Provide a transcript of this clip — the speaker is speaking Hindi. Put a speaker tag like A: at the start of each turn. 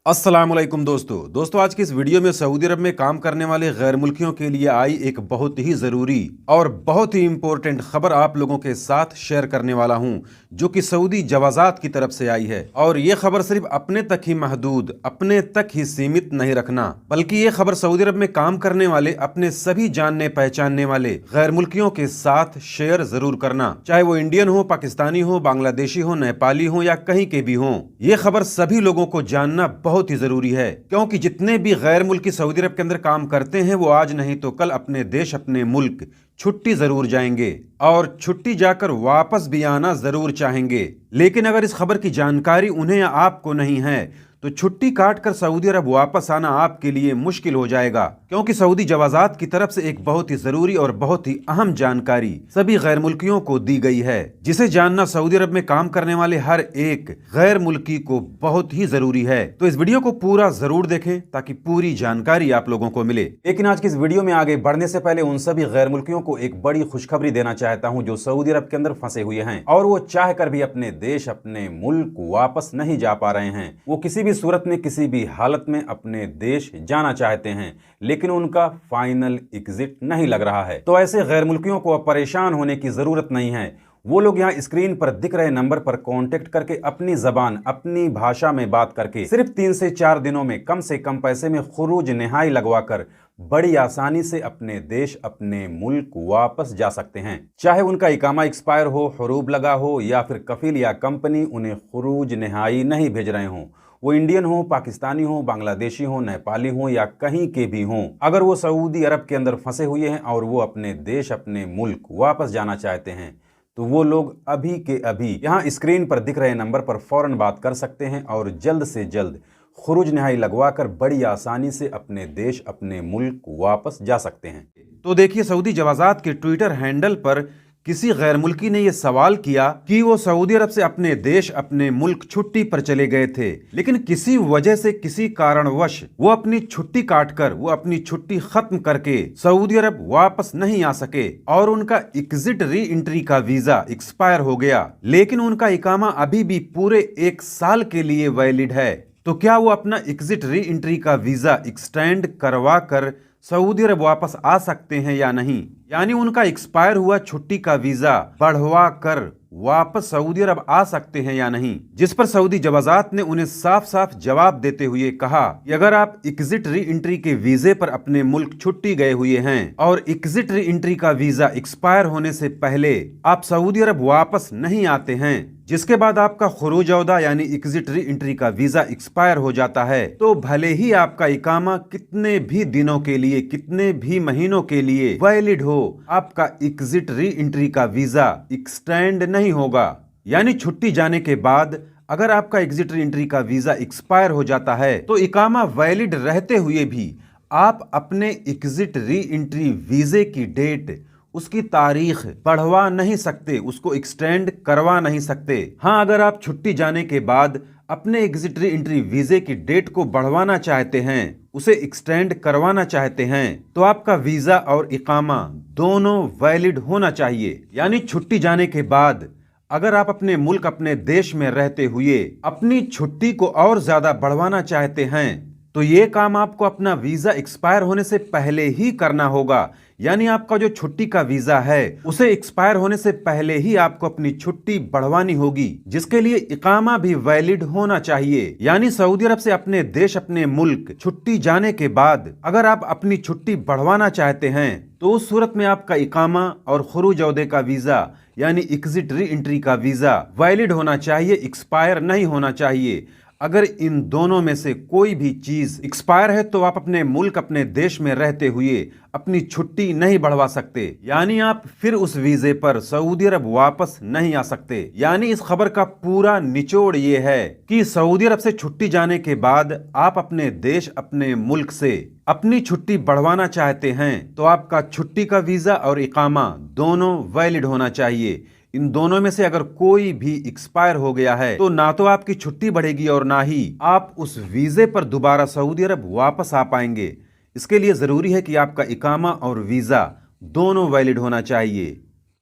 A: अस्सलामुअलैकुम दोस्तों आज की इस वीडियो में सऊदी अरब में काम करने वाले गैर मुल्कियों के लिए आई एक बहुत ही ज़रूरी और बहुत ही इम्पोर्टेंट खबर आप लोगों के साथ शेयर करने वाला हूं, जो कि सऊदी जवाजात की तरफ से आई है। और ये खबर सिर्फ अपने तक ही महदूद, अपने तक ही सीमित नहीं रखना, बल्कि ये खबर सऊदी अरब में काम करने वाले अपने सभी जानने पहचानने वाले गैर मुल्कियों के साथ शेयर जरूर करना, चाहे वो इंडियन हो, पाकिस्तानी हो, बांग्लादेशी हो, नेपाली हो या कहीं के भी हो। ये खबर सभी लोगों को जानना बहुत ही जरूरी है, क्योंकि जितने भी गैर मुल्की सऊदी अरब के अंदर काम करते हैं वो आज नहीं तो कल अपने देश, अपने मुल्क छुट्टी जरूर जाएंगे और छुट्टी जाकर वापस भी आना जरूर चाहेंगे। लेकिन अगर इस खबर की जानकारी उन्हें या आपको नहीं है तो छुट्टी काट कर सऊदी अरब वापस आना आपके लिए मुश्किल हो जाएगा, क्योंकि सऊदी जवाजात की तरफ से एक बहुत ही जरूरी और बहुत ही अहम जानकारी सभी गैर मुल्कियों को दी गई है, जिसे जानना सऊदी अरब में काम करने वाले हर एक गैर मुल्की को बहुत ही जरूरी है। तो इस वीडियो को पूरा जरूर देखें ताकि पूरी जानकारी आप लोगों को मिले। लेकिन आज की इस वीडियो में आगे बढ़ने से पहले उन सभी गैर मुल्कियों को एक बड़ी खुशखबरी देना चाहता हूँ जो सऊदी अरब के अंदर फंसे हुए हैं और वो चाह कर भी अपने देश, अपने मुल्क वापस नहीं जा पा रहे हैं। वो किसी भी सूरत में, किसी भी हालत में अपने देश जाना चाहते हैं, लेकिन उनका फाइनल एग्जिट नहीं लग रहा है। तो ऐसे गैर मुल्कियों को अब परेशान होने की जरूरत नहीं है। वो लोग यहाँ स्क्रीन पर दिख रहे नंबर पर कांटेक्ट करके अपनी जबान, अपनी भाषा में बात करके सिर्फ 3 से 4 दिनों में कम से कम पैसे में खुरूज निहाई लगवाकर बड़ी आसानी से अपने देश, अपने मुल्क वापस जा सकते हैं। चाहे उनका इकामा एक्सपायर हो, हुरूब लगा हो या फिर कफील या कंपनी उन्हें खुरूज निहाई नहीं भेज रहे हों। वो इंडियन हो, पाकिस्तानी हो, बांग्लादेशी हो, नेपाली हो या कहीं के भी हों, अगर वो सऊदी अरब के अंदर फंसे हुए हैं और वो अपने देश, अपने मुल्क वापस जाना चाहते हैं तो वो लोग अभी के अभी यहाँ स्क्रीन पर दिख रहे नंबर पर फौरन बात कर सकते हैं और जल्द से जल्द खुरूज निहाई लगवाकर बड़ी आसानी से अपने देश, अपने मुल्क वापस जा सकते हैं। तो देखिए, सऊदी जवाजात के ट्विटर हैंडल पर किसी गैर मुल्की ने यह सवाल किया कि वो सऊदी अरब से अपने देश, अपने मुल्क छुट्टी पर चले गए थे, लेकिन किसी वजह से, किसी कारणवश वो अपनी छुट्टी काटकर, वो अपनी छुट्टी खत्म करके सऊदी अरब वापस नहीं आ सके और उनका एग्जिट री एंट्री का वीजा एक्सपायर हो गया, लेकिन उनका इकामा अभी भी पूरे 1 साल के लिए वैलिड है। तो क्या वो अपना एग्जिट री एंट्री का वीजा एक्सटेंड करवा कर सऊदी अरब वापस आ सकते हैं या नहीं, यानी उनका एक्सपायर हुआ छुट्टी का वीजा बढ़वा कर वापस सऊदी अरब आ सकते हैं या नहीं। जिस पर सऊदी जवाजात ने उन्हें साफ साफ जवाब देते हुए कहा कि अगर आप एग्जिट री एंट्री के वीजे पर अपने मुल्क छुट्टी गए हुए हैं और एग्जिट री एंट्री का वीजा एक्सपायर होने से पहले आप सऊदी अरब वापस नहीं आते हैं, जिसके बाद आपका खुरूज औदा यानी एग्जिट री एंट्री का वीजा एक्सपायर हो जाता है, तो भले ही आपका इकामा कितने भी दिनों के लिए, कितने भी महीनों के लिए वैलिड हो, आपका एग्जिट री एंट्री का वीजा एक्सटेंड नहीं होगा। यानी छुट्टी जाने के बाद अगर आपका एग्जिट री एंट्री का वीजा एक्सपायर हो जाता है तो इकामा वैलिड रहते हुए भी आप अपने एग्जिट री एंट्री वीजे की डेट, उसकी तारीख बढ़वा नहीं सकते, उसको एक्सटेंड करवा नहीं सकते। हाँ, अगर आप छुट्टी जाने के बाद अपने एग्जिट री एंट्री वीजे की डेट को बढ़वाना चाहते हैं, उसे एक्सटेंड करवाना चाहते हैं, तो आपका वीजा और इकामा दोनों वैलिड होना चाहिए। यानी छुट्टी जाने के बाद अगर आप अपने मुल्क, अपने देश में रहते हुए अपनी छुट्टी को और ज्यादा बढ़वाना चाहते हैं तो ये काम आपको अपना वीजा एक्सपायर होने से पहले ही करना होगा। यानी आपका जो छुट्टी का वीजा है उसे एक्सपायर होने से पहले ही आपको अपनी छुट्टी बढ़वानी होगी, जिसके लिए इकामा भी वैलिड होना चाहिए। यानी सऊदी अरब से अपने देश, अपने मुल्क छुट्टी जाने के बाद अगर आप अपनी छुट्टी बढ़वाना चाहते हैं तो उस सूरत में आपका इकामा और खुरूज औदे का वीजा यानी एग्जिट री एंट्री का वीजा वैलिड होना चाहिए, एक्सपायर नहीं होना चाहिए। अगर इन दोनों में से कोई भी चीज एक्सपायर है तो आप अपने मुल्क, अपने देश में रहते हुए अपनी छुट्टी नहीं बढ़वा सकते, यानी आप फिर उस वीजे पर सऊदी अरब वापस नहीं आ सकते। यानी इस खबर का पूरा निचोड़ ये है कि सऊदी अरब से छुट्टी जाने के बाद आप अपने देश, अपने मुल्क से अपनी छुट्टी बढ़वाना चाहते हैं तो आपका छुट्टी का वीजा और इकामा दोनों वैलिड होना चाहिए। इन दोनों में से अगर कोई भी एक्सपायर हो गया है तो ना तो आपकी छुट्टी बढ़ेगी और ना ही आप उस वीजे पर दोबारा सऊदी अरब वापस आ पाएंगे। इसके लिए जरूरी है कि आपका इकामा और वीजा दोनों वैलिड होना चाहिए।